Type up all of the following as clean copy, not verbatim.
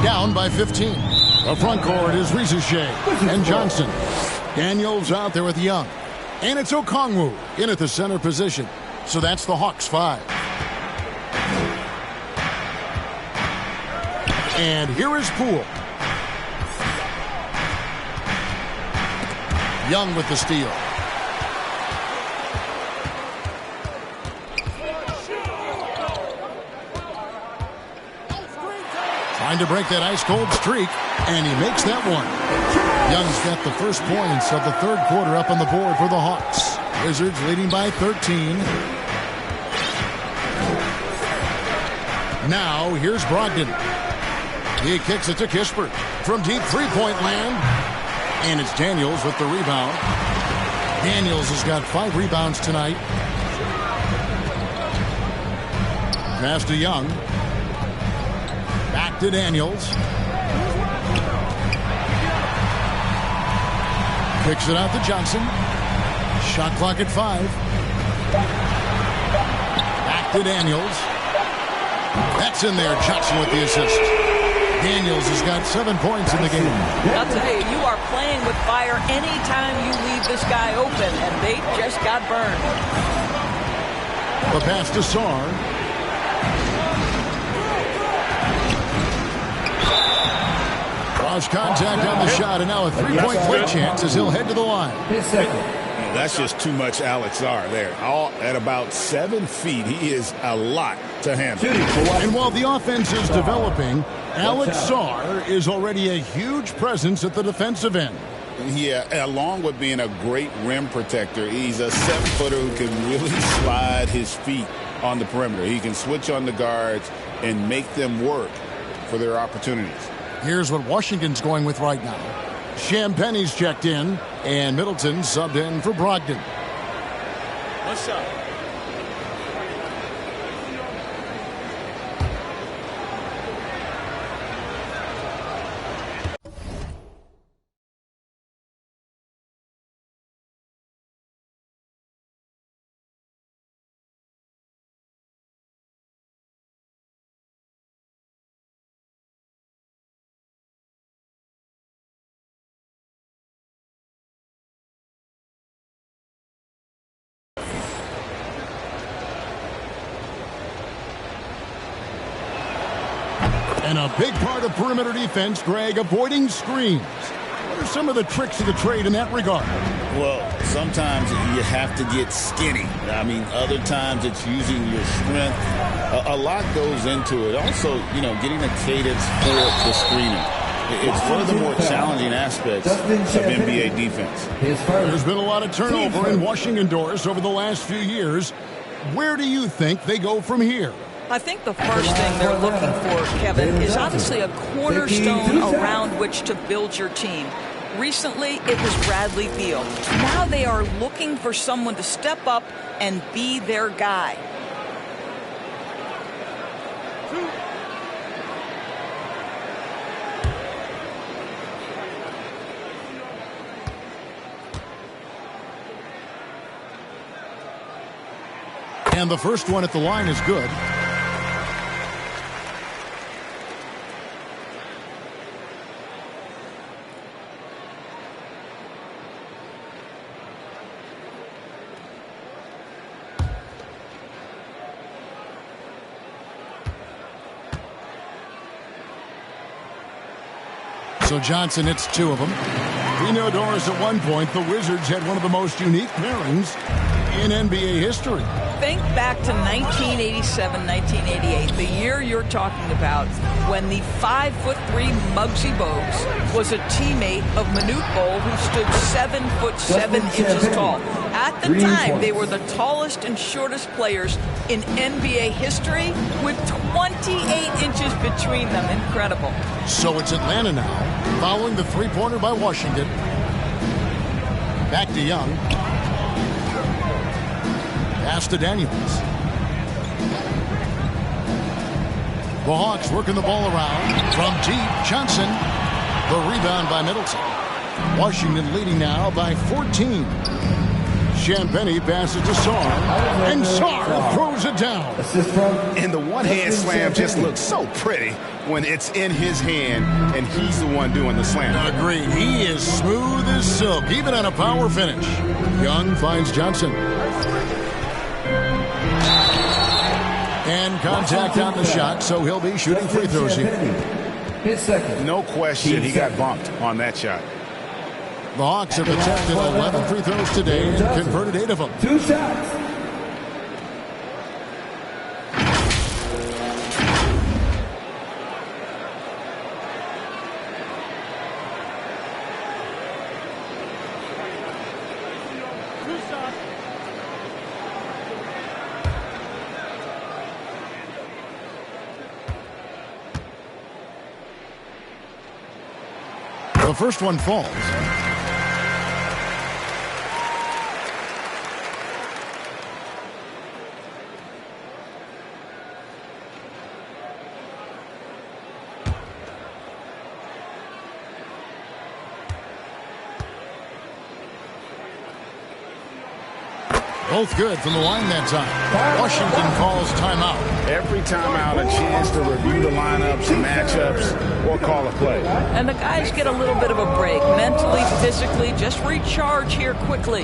Down by 15. The front court is Rizushea and Johnson. Daniels out there with Young. And it's Okongwu in at the center position. So that's the Hawks 5. And here is Poole. Young with the steal. Trying to break that ice-cold streak, and he makes that one. Young's got the first points of the third quarter up on the board for the Hawks. Wizards leading by 13. Now, here's Brogdon. He kicks it to Kispert from deep three-point land. And it's Daniels with the rebound. Daniels has got 5 rebounds tonight. Pass to Young. Back to Daniels. Kicks it out to Johnson. Shot clock at 5. Back to Daniels. That's in there. Johnson with the assist. Daniels has got 7 points in the game. I'll tell you, you are playing with fire anytime you leave this guy open, and they just got burned. The pass to Sarr. Cross contact on the shot, and now a 3-point play chance as he'll head to the line. That's just too much Alex Sarr there. All at about 7 feet. He is a lot to handle. And while the offense is developing, Alex Sarr is already a huge presence at the defensive end. Yeah, along with being a great rim protector, he's a 7-footer who can really slide his feet on the perimeter. He can switch on the guards and make them work for their opportunities. Here's what Washington's going with right now. Champagne's checked in, and Middleton subbed in for Brogdon. What's up? And a big part of perimeter defense, Greg, avoiding screens. What are some of the tricks of the trade in that regard? Well, sometimes you have to get skinny. I mean, other times it's using your strength. A lot goes into it. Also, you know, getting a cadence for the screening. It's one of the more challenging aspects of NBA defense. There's been a lot of turnover in Washington doors over the last few years. Where do you think they go from here? I think the first thing they're looking for, Kevin, is obviously a cornerstone around which to build your team. Recently, it was Bradley Beal. Now they are looking for someone to step up and be their guy. And the first one at the line is good. So Johnson hits 2 of them. We know, Doris, at one point the Wizards had one of the most unique pairings in NBA history. Think back to 1987, 1988, the year you're talking about, when the 5'3" Muggsy Bogues was a teammate of Manute Bol, who stood 7'7" tall. At the time, they were the tallest and shortest players in NBA history, with 28 inches between them. Incredible. So it's Atlanta now, following the three-pointer by Washington. Back to Young. Pass to Daniels. The Hawks working the ball around from deep. Johnson. The rebound by Middleton. Washington leading now by 14. Champagny passes to Sarr, and Sarr throws it down. And the one-hand slam just looks so pretty when it's in his hand, and he's the one doing the slam. Agreed. He is smooth as silk, even on a power finish. Young finds Johnson. And contact on the shot, so he'll be shooting free throws here. No question he got bumped on that shot. The Hawks have attempted 11 free throws today and converted 8 of them. 2 shots. The first one falls. Both good from the line that time. Washington calls timeout. Every timeout, a chance to review the lineups, matchups, or call a play. And the guys get a little bit of a break, mentally, physically, just recharge here quickly.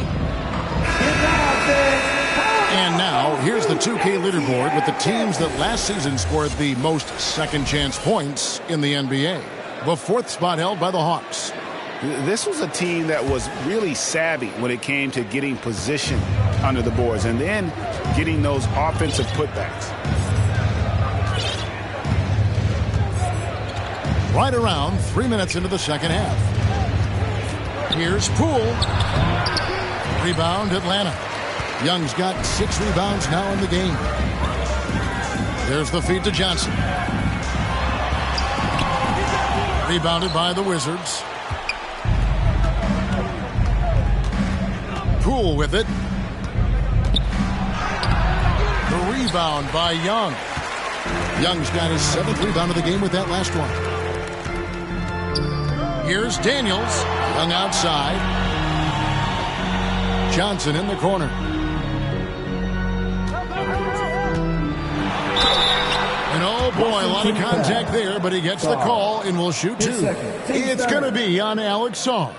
And now, here's the 2K leaderboard with the teams that last season scored the most second-chance points in the NBA. The 4th spot held by the Hawks. This was a team that was really savvy when it came to getting position under the boards and then getting those offensive putbacks. Right around 3 minutes into the second half. Here's Poole. Rebound, Atlanta. Young's got 6 rebounds now in the game. There's the feed to Johnson. Rebounded by the Wizards. Poole with it. The rebound by Young. Young's got his 7th rebound of the game with that last one. Here's Daniels. Young outside. Johnson in the corner. And oh boy, a lot of contact there, but he gets the call and will shoot 2. It's going to be on Alex Sarr.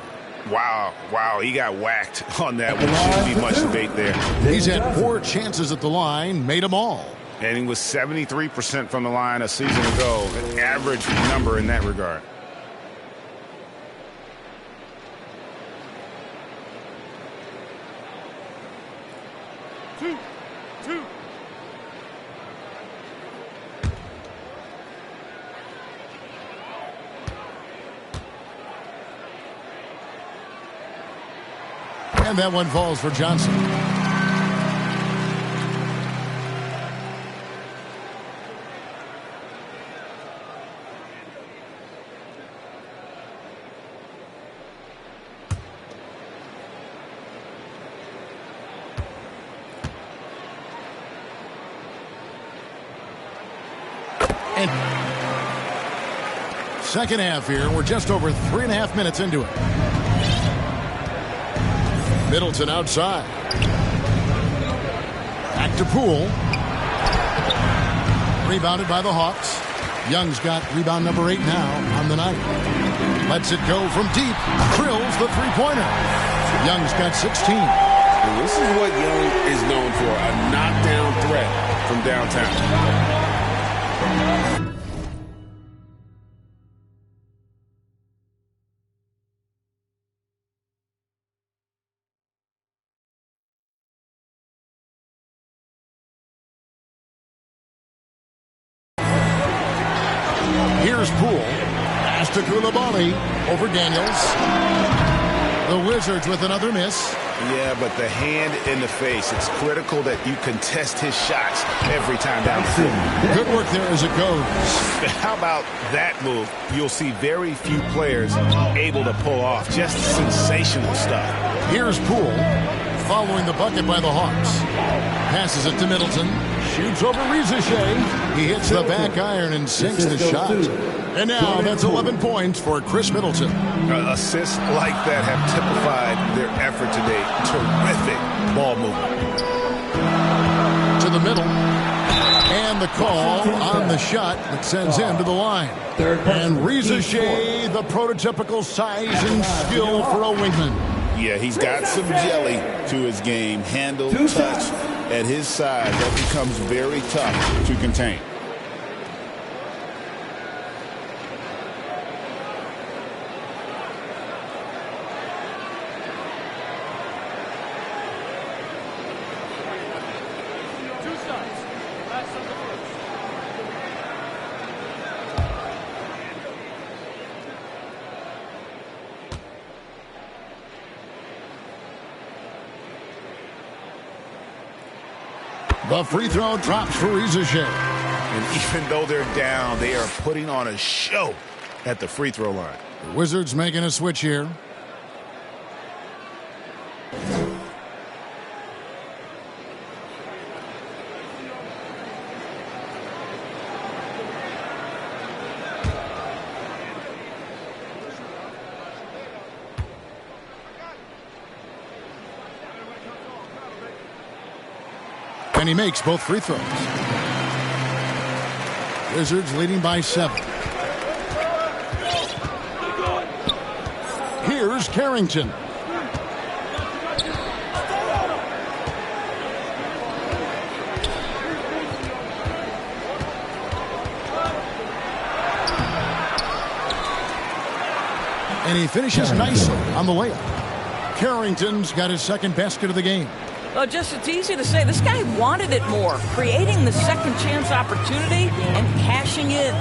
Wow, he got whacked on that one. Shouldn't be much debate there. He's had 4 chances at the line, made them all. And he was 73% from the line a season ago, an average number in that regard. Two. And that one falls for Johnson. And second half here. We're just over 3.5 minutes into it. Middleton outside. Back to Poole. Rebounded by the Hawks. Young's got rebound number 8 now on the night. Lets it go from deep. Drills the three-pointer. Young's got 16. And this is what Young is known for, a knockdown threat from downtown. Here's Poole. Pass to Coulibaly over Daniels. The Wizards with another miss. Yeah, but the hand in the face. It's critical that you contest his shots every time down the field. Good work there as it goes. How about that move? You'll see very few players able to pull off. Just sensational stuff. Here's Poole following the bucket by the Hawks. Passes it to Middleton. Shoots over Reza Shea. He hits the back iron and sinks the shot. And now that's 11 points for Chris Middleton. Assists like that have typified their effort today. Terrific ball movement. To the middle. And the call on the shot that sends him to the line. And Reza Shea, the prototypical size and skill for a wingman. Yeah, he's got some jelly to his game. Handle, touch at his size. That becomes very tough to contain. The free throw drops for Reza Shea. And even though they're down, they are putting on a show at the free throw line. The Wizards making a switch here. And he makes both free throws. Wizards leading by 7. Here's Carrington. And he finishes nicely on the layup. Carrington's got his second basket of the game. Well, just it's easy to say this guy wanted it more, creating the second chance opportunity and cashing in.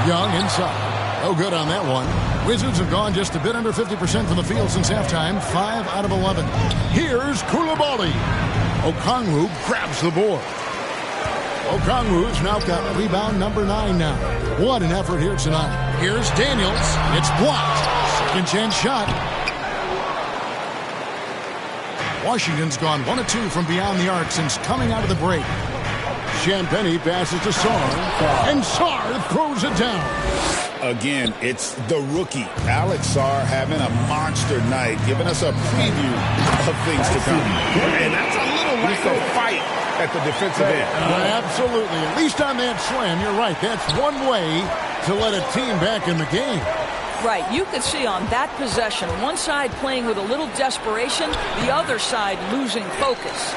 Young inside. No good on that one. Wizards have gone just a bit under 50% from the field since halftime. 5 out of 11. Here's Coulibaly. Okongwu grabs the board. Okongwu's now got rebound number 9 now. What an effort here tonight. Here's Daniels. It's blocked. Second chance shot. Washington's gone 1 of 2 from beyond the arc since coming out of the break. Champagnie passes to Sarr, and Sarr throws it down. Again, it's the rookie, Alex Sarr, having a monster night, giving us a preview of things to come. And that's a little lack of fight at the defensive end. Absolutely. At least on that slam, you're right. That's one way to let a team back in the game. Right, you could see on that possession, one side playing with a little desperation, the other side losing focus.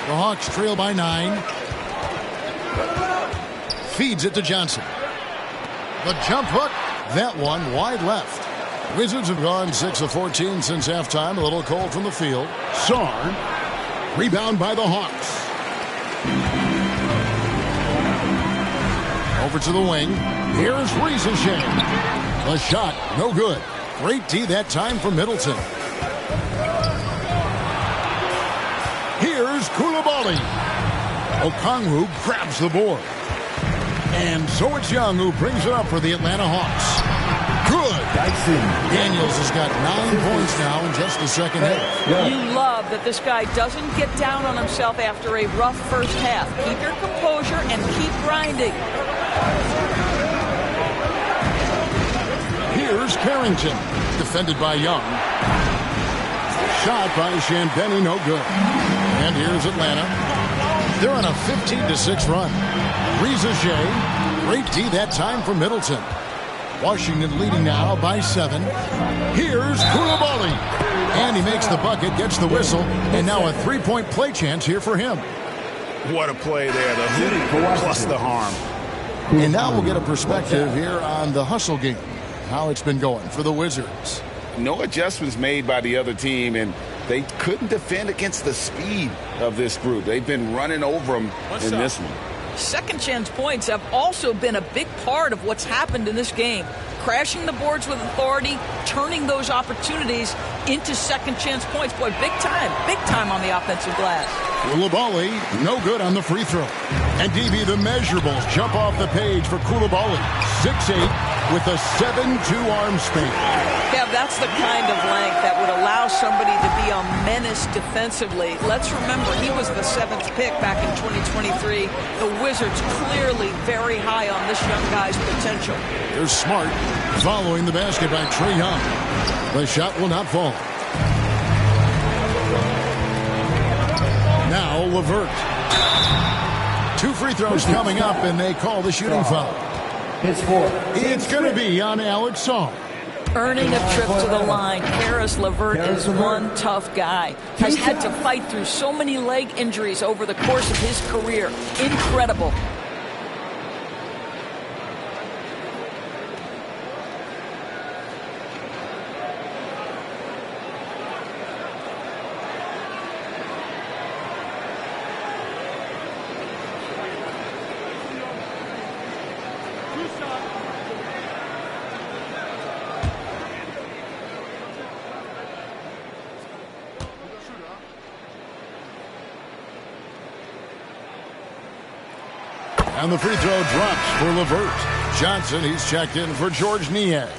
The Hawks trail by 9. Feeds it to Johnson. The jump hook, that one wide left. Wizards have gone 6 of 14 since halftime. A little cold from the field. Sarr, rebound by the Hawks. Over to the wing. Here's Reza Shea. The shot, no good. Great D that time for Middleton. Here's Coulibaly. Okongwu grabs the board. And so it's Young who brings it up for the Atlanta Hawks. Good. Daniels has got 9 points now in just the second half. You love that this guy doesn't get down on himself after a rough first half. Keep your composure and keep grinding. Here's Carrington, defended by Young. Shot by Champagnie, no good. And here's Atlanta. They're on a 15-6 run. Reza Shea, great D that time for Middleton. Washington leading now by 7. Here's Coulibaly. And he makes the bucket, gets the whistle, and now a 3-point play chance here for him. What a play there. The hoop plus the harm. And now we'll get a perspective here on the hustle game. How it's been going for the Wizards. No adjustments made by the other team, and they couldn't defend against the speed of this group. They've been running over them in this one. Second chance points have also been a big part of what's happened in this game. Crashing the boards with authority, turning those opportunities into second chance points. Boy, big time on the offensive glass. Coulibaly, no good on the free throw. And DB, the measurables jump off the page for Coulibaly. 6'8", with a 7'2" arm span. Yeah, Yeah, that's the kind of length that would allow somebody to be a menace defensively. Let's remember, he was the 7th pick back in 2023. The Wizards clearly very high on this young guy's potential. Here's Smart following the basket by Trae Young. The shot will not fall. Now LeVert. 2 free throws coming up, and they call the shooting foul. It's going to be on Alex Song. Earning a trip to the line, Caris LeVert is one tough guy. Has had to fight through so many leg injuries over the course of his career. Incredible. And the free throw drops for LeVert. Johnson, he's checked in for Georges Niang.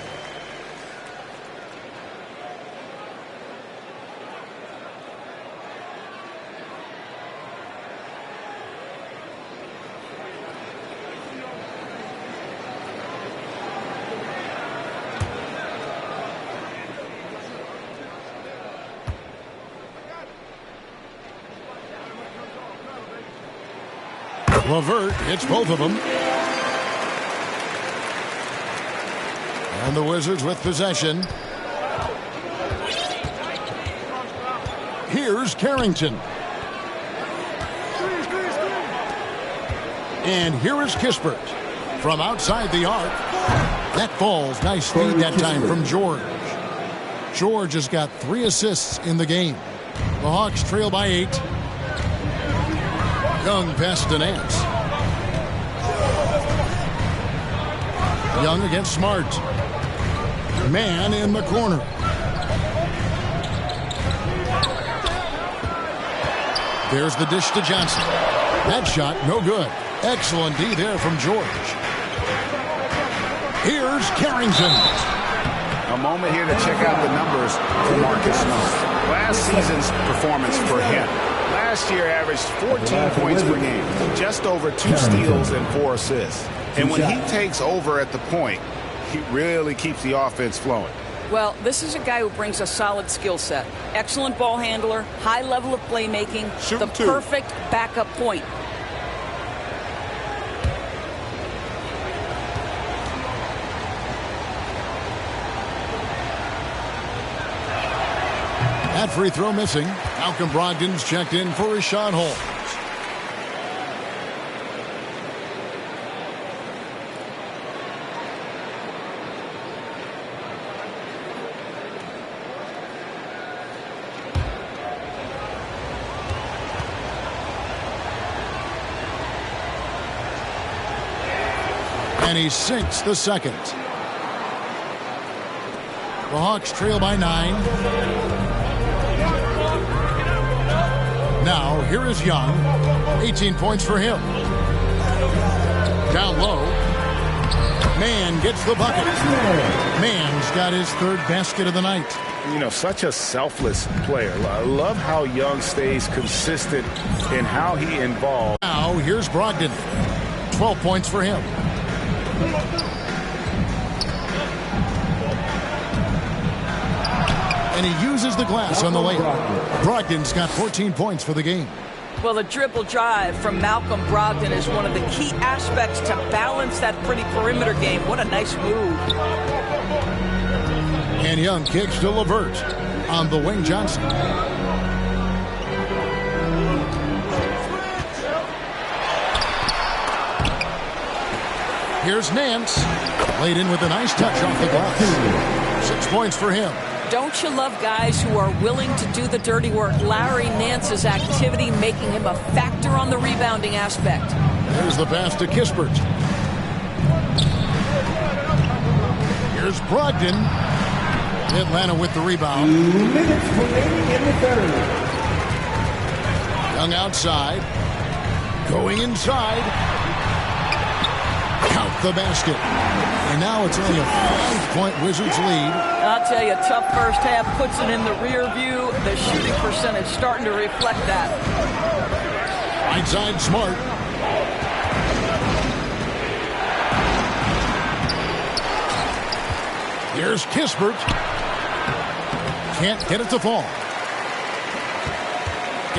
LeVert hits both of them. And the Wizards with possession. Here's Carrington. And here is Kispert from outside the arc. That falls. Nice feed that time from George. George has got 3 assists in the game. The Hawks trail by 8. Young past to Nance. Young against Smart. Man in the corner. There's the dish to Johnson. That shot, no good. Excellent D there from George. Here's Carrington. A moment here to check out the numbers for Marcus Smart. Last season's performance for him. Last year averaged 14 points per game, just over 2 steals and 4 assists. And when he takes over at the point, he really keeps the offense flowing. Well, this is a guy who brings a solid skill set. Excellent ball handler, high level of playmaking, the perfect backup point. That free throw missing. Malcolm Brogdon's checked in for Richaun Holmes. And he sinks the second. The Hawks trail by 9. Now, here is Young. 18 points for him. Down low. Mann gets the bucket. Mann's got his 3rd basket of the night. You know, such a selfless player. I love how Young stays consistent in how he involves. Now, here's Brogdon. 12 points for him. And he uses the glass on the layup. Brogdon's got 14 points for the game. Well, the dribble drive from Malcolm Brogdon is one of the key aspects to balance that pretty perimeter game. What a nice move. And Young kicks to LeVert on the wing. Johnson. Here's Nance. Laid in with a nice touch off the glass. 6 points for him. Don't you love guys who are willing to do the dirty work? Larry Nance's activity making him a factor on the rebounding aspect. There's the pass to Kispert. Here's Brogdon. Atlanta with the rebound. 2 minutes remaining in the 3rd. Young outside. Going inside. count the basket. And now it's only a 5-point Wizards lead. I'll tell you, tough first half puts it in the rear view. The shooting percentage starting to reflect that. Right side, Smart. Here's Kispert. Can't get it to fall.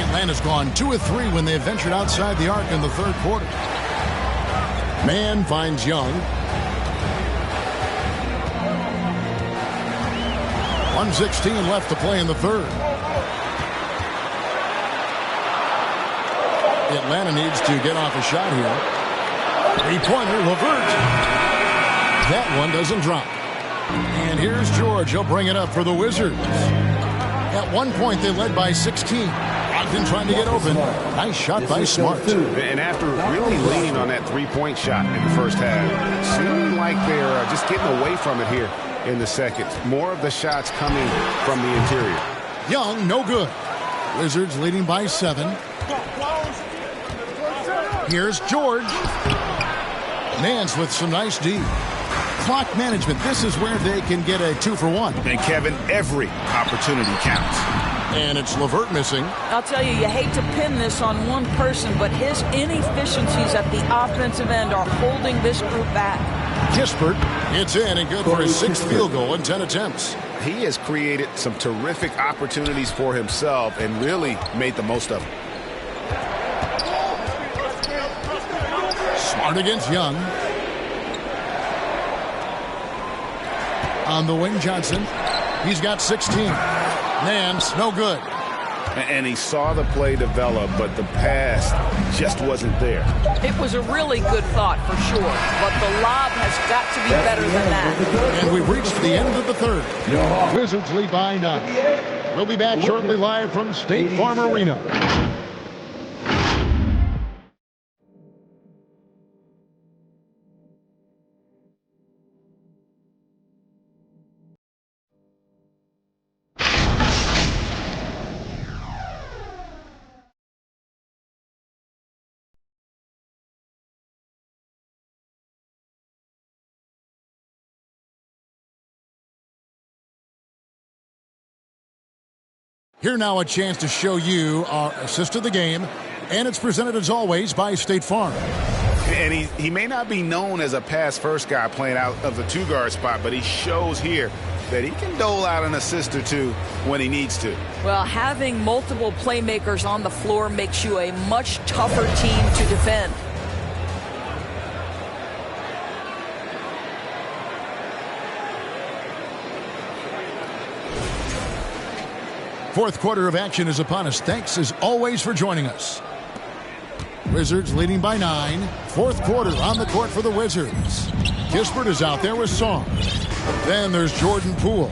Atlanta's gone 2 of 3 when they ventured outside the arc in the third quarter. Mann finds Young. 1:16 left to play in the third. Atlanta needs to get off a shot here. Three-pointer, LeVert. That one doesn't drop. And here's George. He'll bring it up for the Wizards. At one point, they led by 16. Ogden trying to get open. Nice shot by Smart. And after really leaning on that three-point shot in the first half, it seemed like they're just getting away from it here in the second. More of the shots coming from the interior. Young, no good. Wizards leading by 7. Here's George. Nance with some nice D. Clock management. This is where they can get a 2-for-1. And Kevin, every opportunity counts. And it's LeVert missing. I'll tell you, you hate to pin this on one person, but his inefficiencies at the offensive end are holding this group back. Kispert, it's in and good for his 6th field goal in 10 attempts. He has created some terrific opportunities for himself and really made the most of them. Smart against Young. On the wing, Johnson. He's got 16. Nance, no good. And he saw the play develop, but the pass just wasn't there. It was a really good thought for sure, but the lob has got to be better than that. And we've reached the end of the third. Wizards lead by 9. We'll be back shortly live from State Farm Arena. Here now a chance to show you our assist of the game, and it's presented as always by State Farm. And he may not be known as a pass-first guy playing out of the two-guard spot, but he shows here that he can dole out an assist or two when he needs to. Well, having multiple playmakers on the floor makes you a much tougher team to defend. Fourth quarter of action is upon us. Thanks as always for joining us. Wizards leading by 9. Fourth quarter on the court for the Wizards. Kispert is out there with Song. Then there's Jordan Poole.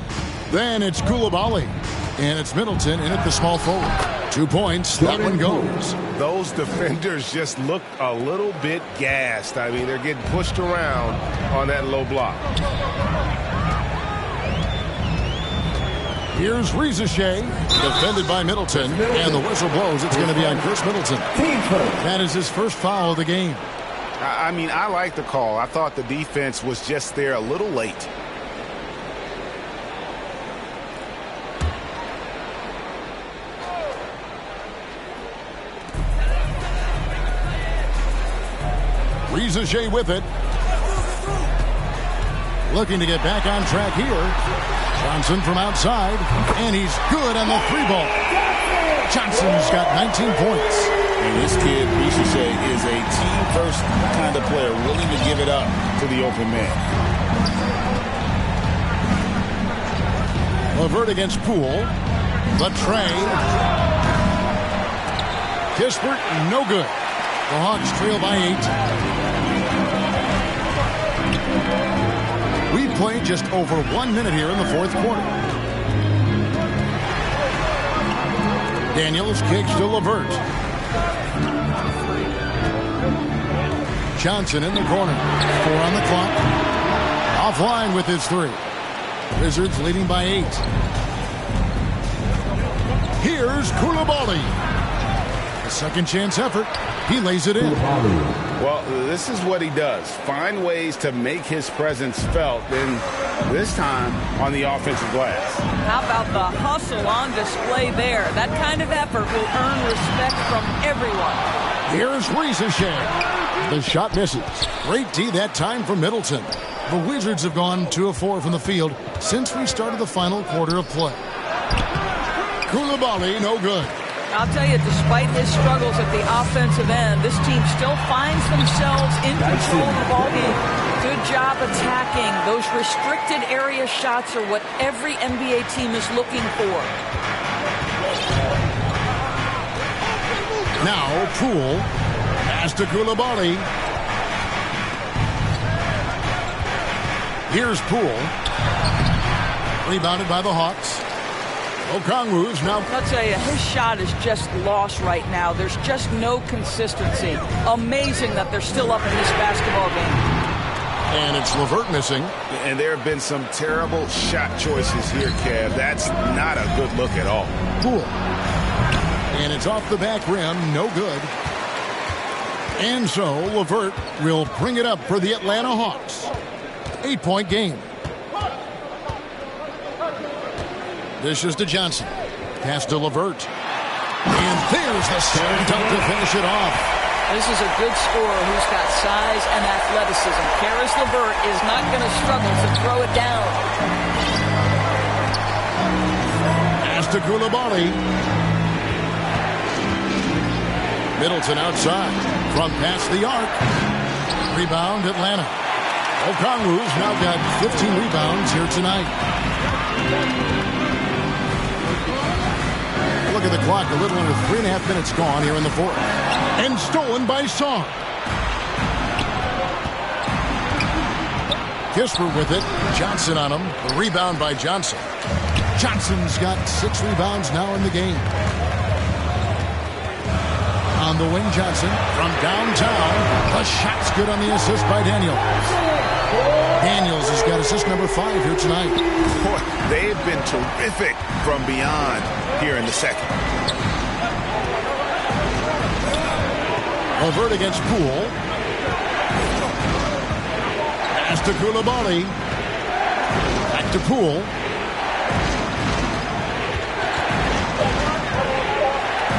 Then it's Coulibaly. And it's Middleton in at the small forward. 2 points. That one goes. Those defenders just look a little bit gassed. I mean, they're getting pushed around on that low block. Here's Rizachet, defended by Middleton, and the whistle blows. It's going to be on Chris Middleton. That is his first foul of the game. I mean, I like the call. I thought the defense was just there a little late. Rizachet with it. Looking to get back on track here. Johnson from outside, and he's good on the 3-ball. Johnson's got 19 points. And this kid, Rizachet, is a team-first kind of player, willing to give it up to the open man. LeVert against Poole. The tray. Kispert, no good. The Hawks trail by 8. We played just over 1 minute here in the fourth quarter. Daniels kicks to LeVert. Johnson in the corner. 4 on the clock. Offline with his 3. Wizards leading by 8. Here's Coulibaly. A second chance effort. He lays it in. Well, this is what he does. Find ways to make his presence felt, and this time on the offensive glass. How about the hustle on display there? That kind of effort will earn respect from everyone. Here's Risacher. The shot misses. Great D that time from Middleton. The Wizards have gone 2 of 4 from the field since we started the final quarter of play. Coulibaly, no good. I'll tell you, despite his struggles at the offensive end, this team still finds themselves in control of the ballgame. Good job attacking. Those restricted area shots are what every NBA team is looking for. Now, Poole. Pass to Coulibaly. Here's Poole. Rebounded by the Hawks. Okongwu's now. I'll tell you, his shot is just lost right now. There's just no consistency. Amazing that they're still up in this basketball game. And it's LeVert missing. And there have been some terrible shot choices here, Kev. That's not a good look at all. Poole. And it's off the back rim. No good. And so LeVert will bring it up for the Atlanta Hawks. 8-point game. Dishes to Johnson. Pass to LeVert. And there's the slam dunk to finish it off. This is a good scorer who's got size and athleticism. Caris LeVert is not going to struggle to throw it down. Pass to Coulibaly. Middleton outside. From past the arc. Rebound Atlanta. Okongwu's now got 15 rebounds here tonight. Look at the clock. A little under 3.5 minutes gone here in the fourth. And stolen by Song. Kisper with it. Johnson on him. The rebound by Johnson. Johnson's got 6 rebounds now in the game. On the wing, Johnson from downtown. The shot's good on the assist by Daniels. Daniels has got assist number 5 here tonight. Boy, they've been terrific from beyond here in the second. LeVert against Poole. Pass to Coulibaly. Back to Poole.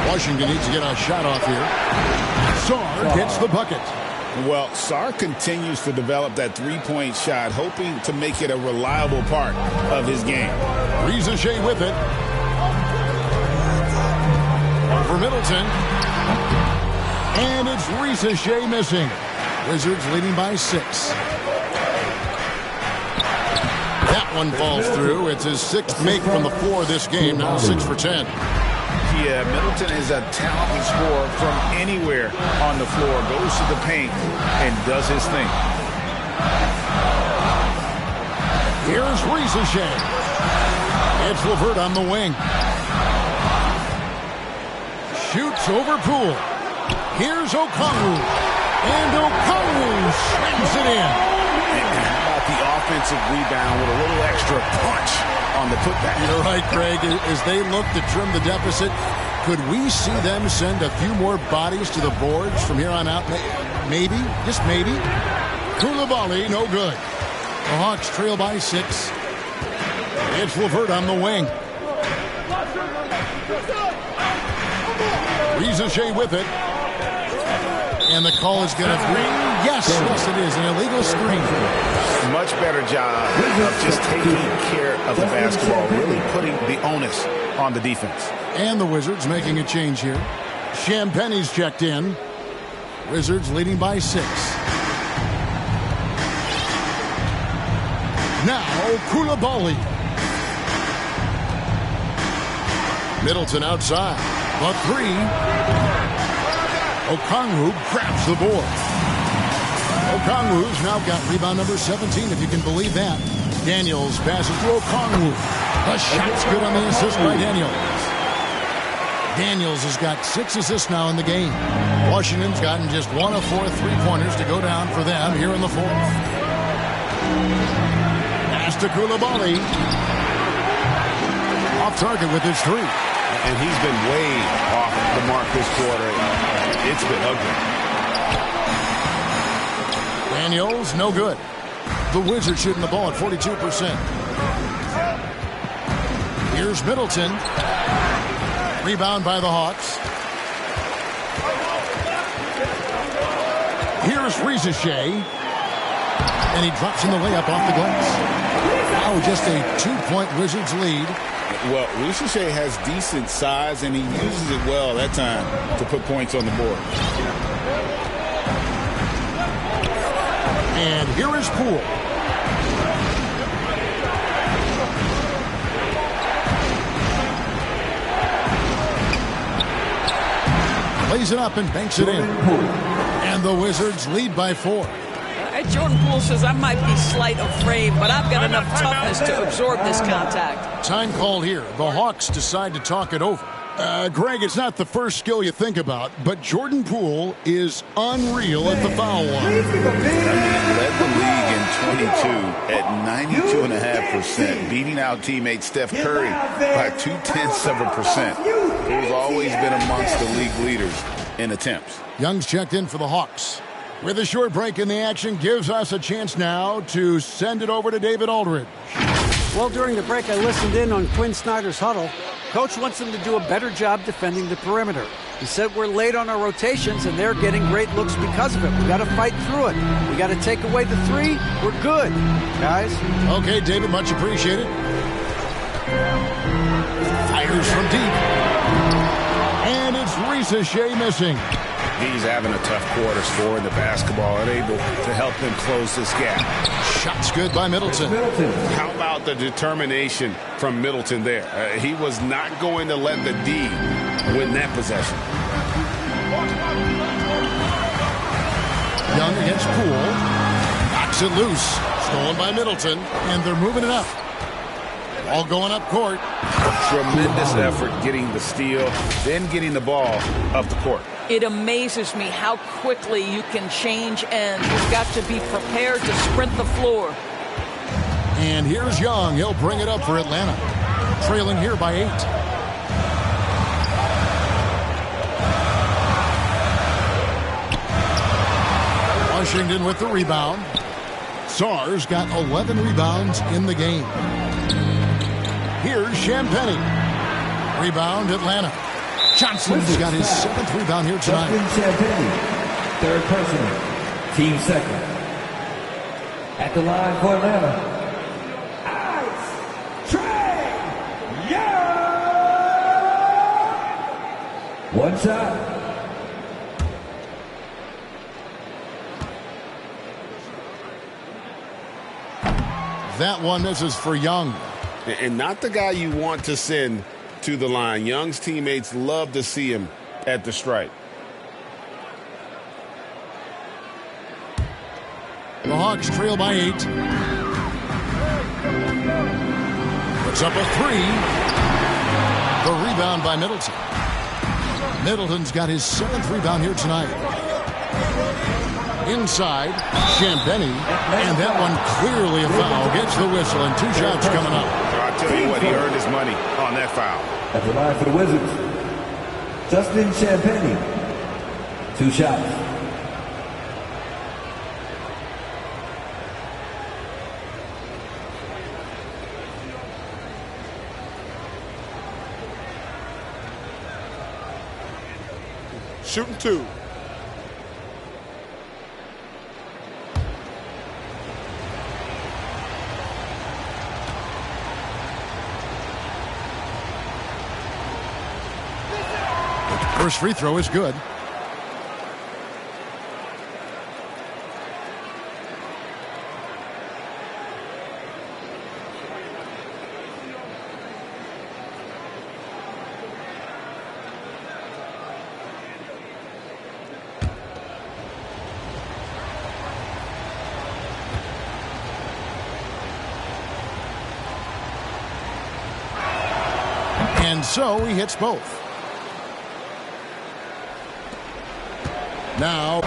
Washington needs to get a shot off here. Sarr gets the bucket. Well, Sarr continues to develop that three-point shot, hoping to make it a reliable part of his game. Risacher with it. For Middleton. And it's Risacher missing. Wizards leading by 6. That one falls through. It's his 6th make from the floor this game. Now 6 for 10. Yeah, Middleton is a talented scorer from anywhere on the floor. Goes to the paint and does his thing. Here's Risacher. It's LeVert on the wing. Shoots over Poole. Here's Okongwu. And Okongwu slams it in. And how about the offensive rebound with a little extra punch on the putback? You're right, Craig. As they look to trim the deficit, could we see them send a few more bodies to the boards from here on out? Maybe, just maybe. Coulibaly, no good. The Hawks trail by 6. It's LeVert on the wing. Risacher with it. And the call is going to be, yes, it is, an illegal screen. Much better job of just taking care of the basketball, really putting the onus on the defense. And the Wizards making a change here. Champagne's checked in. Wizards leading by 6. Now, Coulibaly. Middleton outside. The 3. Okongwu grabs the board. Okongwu's now got rebound number 17, if you can believe that. Daniels passes to Okongwu. The shot's good on the assist by Daniels. Daniels has got 6 assists now in the game. Washington's gotten just 1 of 4 3-pointers to go down for them here in the fourth. Pass to Coulibaly. Off target with his 3. and he's been way off the mark this quarter. It's been ugly. Daniels, no good. The Wizards shooting the ball at 42%. Here's Middleton. Rebound by the Hawks. Here's Rizachet. And he drops in the layup off the glass. Now just a 2-point Wizards lead. Well, Rizachet has decent size, and he uses it well that time to put points on the board. And here is Poole. Lays it up and banks it in. And the Wizards lead by 4. Jordan Poole says, I might be slight of frame, but I've got enough toughness to absorb this contact. Time called here. The Hawks decide to talk it over. Greg, it's not the first skill you think about, but Jordan Poole is unreal at the foul line. He led the league in 22 at 92.5%, beating out teammate Steph Curry by 0.2%. He's always been amongst the league leaders in attempts. Young's checked in for the Hawks. With a short break in the action, gives us a chance now to send it over to David Aldridge. Well, during the break, I listened in on Quinn Snyder's huddle. Coach wants them to do a better job defending the perimeter. He said we're late on our rotations, and they're getting great looks because of it. We got to fight through it. We got to take away the 3. We're good, guys. Okay, David, much appreciated. Fires from deep. And it's Rizachet missing. He's having a tough quarter scoring the basketball and able to help them close this gap. Shot's good by Middleton. How about the determination from Middleton there? He was not going to let the D win that possession. Young against Poole. Knocks it loose. Stolen by Middleton. And they're moving it up. All going up court. Tremendous effort getting the steal, then getting the ball up the court. It amazes me how quickly you can change ends. You've got to be prepared to sprint the floor. And here's Young. He'll bring it up for Atlanta. Trailing here by 8. Washington with the rebound. Sarr's got 11 rebounds in the game. Here's Champagnie. Rebound, Atlanta. Johnson's got his 7th rebound here tonight. Justin Champagnie, 3rd personal, team 2nd. At the line for Atlanta, Ice Trae Young. 1 shot. That one misses for Young. And not the guy you want to send to the line. Young's teammates love to see him at the stripe. The Hawks trail by 8. Puts up a 3. The rebound by Middleton. Middleton's got his 7th rebound here tonight. Inside, Champagnie. And that one clearly a foul. Gets the whistle and 2 shots coming up. I'll tell you what, he earned his money on that foul. At the line for the Wizards, Justin Champagnie, 2 shots. Shooting 2. First free throw is good. And so he hits both. Now,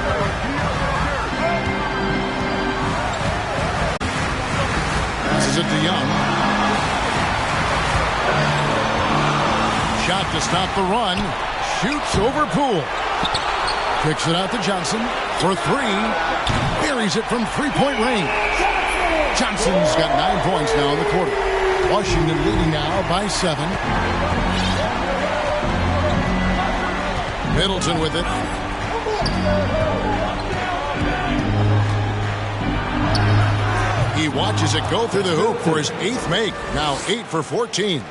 passes it to Young. shot to stop the run. Shoots over Poole. Kicks it out to Johnson for three. Buries it from three-point range. Johnson's got 9 points now in the quarter. Washington leading now by 7. Middleton with it. He watches it go through the hoop for his 8th make. Now 8 for 14.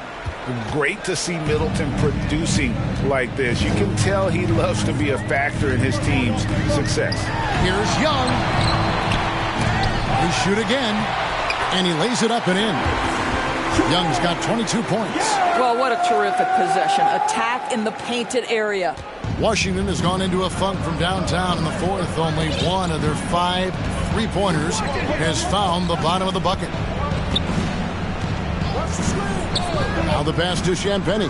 Great to see Middleton producing like this. You can tell he loves to be a factor in his team's success. Here's Young. He shoot again, and he lays it up and in. Young's got 22 points. Well, what a terrific possession. Attack in the painted area. Washington has gone into a funk from downtown in the fourth. Only one of their 5 3-pointers has found the bottom of the bucket. Now the pass to Champagnie.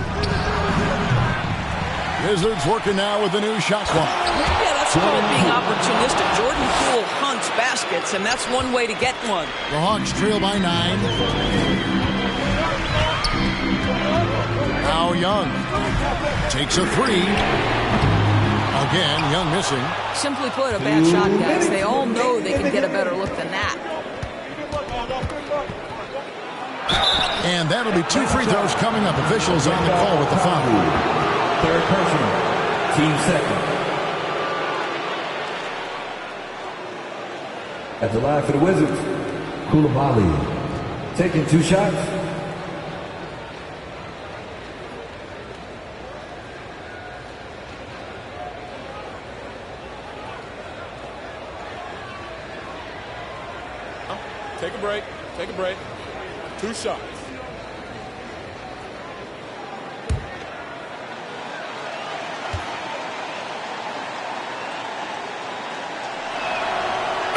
Wizards working now with the new shot clock. Yeah, that's called being opportunistic. Jordan Poole hunts baskets, and that's one way to get one. The Hawks trail by 9. Now Young takes a 3. Again, Young missing. Simply put, a bad shot, guys. They all know they can get a better look than that. And that'll be 2 free throws coming up. Officials on the call with the foul. Third personal. Team second. At the line for the Wizards, Coulibaly. Taking 2 shots. Take a break. Take a break. 2 shots.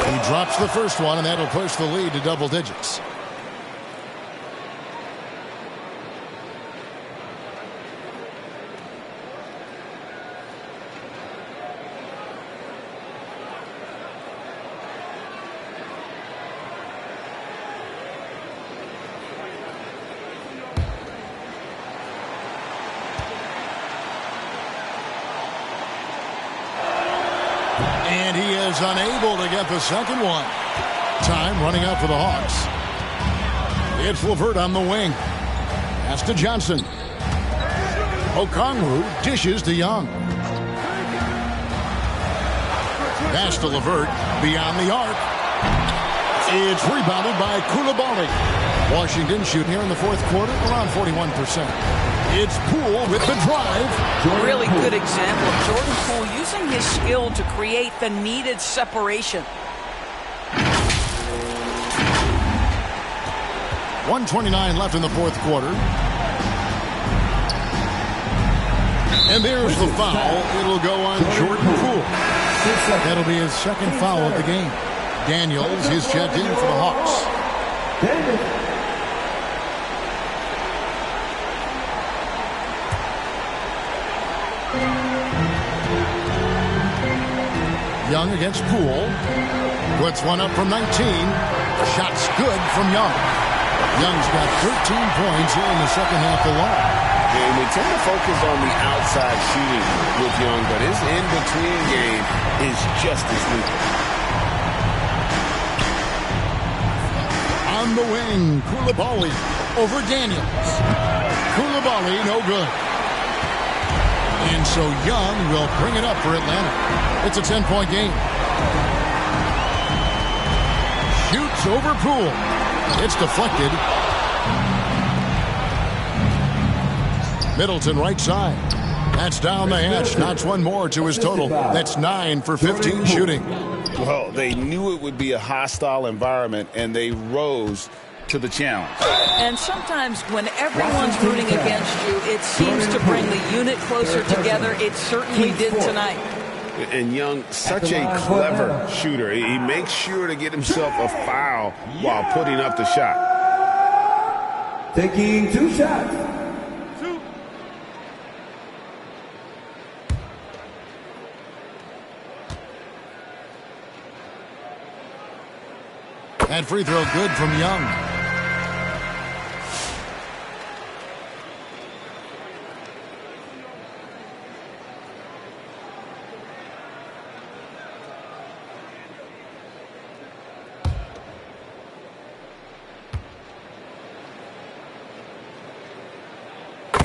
He drops the first one, and that'll push the lead to double digits. And he is unable to get the second one. Time running out for the Hawks. It's LeVert on the wing. Pass to Johnson. Okongwu dishes to Young. Pass to LeVert beyond the arc. It's rebounded by Coulibaly. Washington shooting here in the fourth quarter around 41%. It's Poole with the drive. Really good example of Jordan Poole using his skill to create the needed separation. 1:29 left in the fourth quarter. And there's the foul. It'll go on Jordan Poole. That'll be his second foul of the game. Daniels is checked in for the Hawks. Young against Poole. Puts one up from 19. Shot's good from Young. Young's got 13 points here in the second half alone. And we tend to focus on the outside shooting with Young, but his in-between game is just as lethal. On the wing, Coulibaly over Daniels. Coulibaly, no good. And so Young will bring it up for Atlanta. It's a 10-point game. Shoots over Poole. It's deflected. Middleton right side. That's down the hatch. Knocks one more to his total. That's 9 for 15 shooting. Well, they knew it would be a hostile environment, and they rose to the challenge. And sometimes when everyone's rooting against you, it seems to bring the unit closer together. It certainly did tonight. And Young, such a clever shooter. He makes sure to get himself a foul while putting up the shot. Taking 2 shots. That free throw good from Young.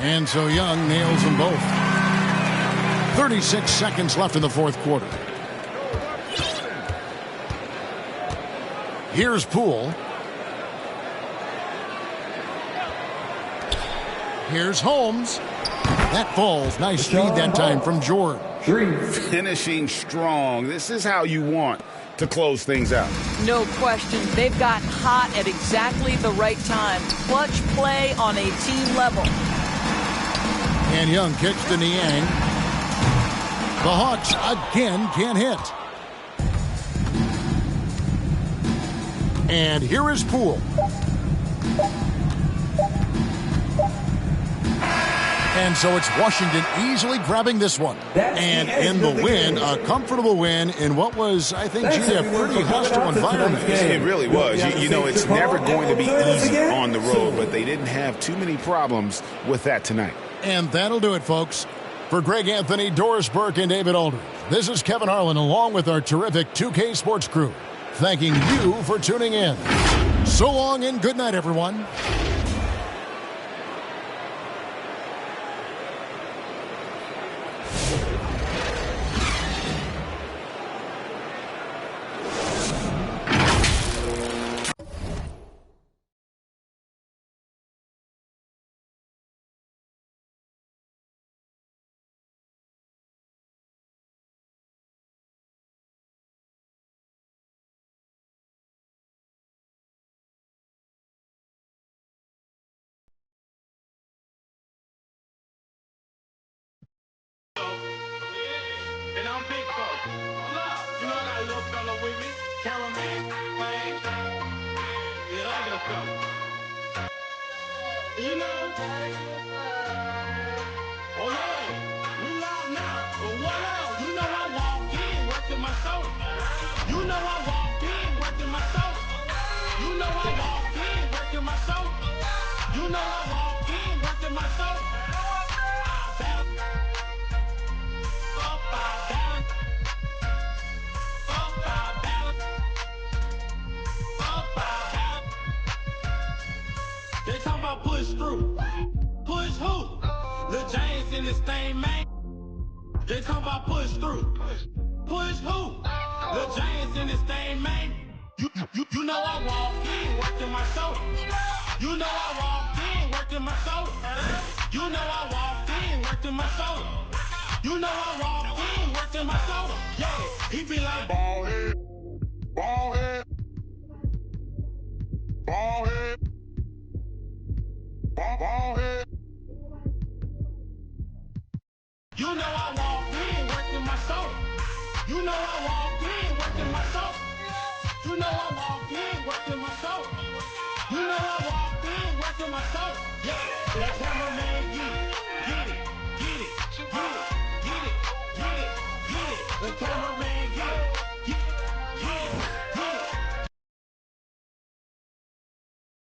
And so Young nails them both. 36 seconds left in the fourth quarter. Here's Poole. Here's Holmes. That falls. Nice speed that time from George. Finishing strong. This is how you want to close things out. No question. They've got hot at exactly the right time. Clutch play on a team level. And Young kicks to Niang. The Hawks again can't hit. And here is Poole. And so it's Washington easily grabbing this one. And in the win, a comfortable win in what was, I think, G, a pretty hostile environment. It really was. You know, it's never going to be easy on the road, but they didn't have too many problems with that tonight. And that'll do it, folks. For Greg Anthony, Doris Burke, and David Aldridge, this is Kevin Harlan along with our terrific 2K Sports crew, thanking you for tuning in. So long and good night, everyone. They talking about push through. Push who? Lil James in this thing, man. They talking about push through. Push who? Lil James in this thing, man. You know I walk in, working my soda. You know I walk in, working my soda. You know I walk in, working my soda. You know I walk in, working my soda. Yeah, he be like ball head, ball head, ball head. Ball head. You know I walk in, working my soul. You know I walk in, working my soul. You know I walk in, working my soul. You know I walk in, working my soul. Yeah, that cameraman get it, get it, get it, get it, get it, get it, get it. The cameraman.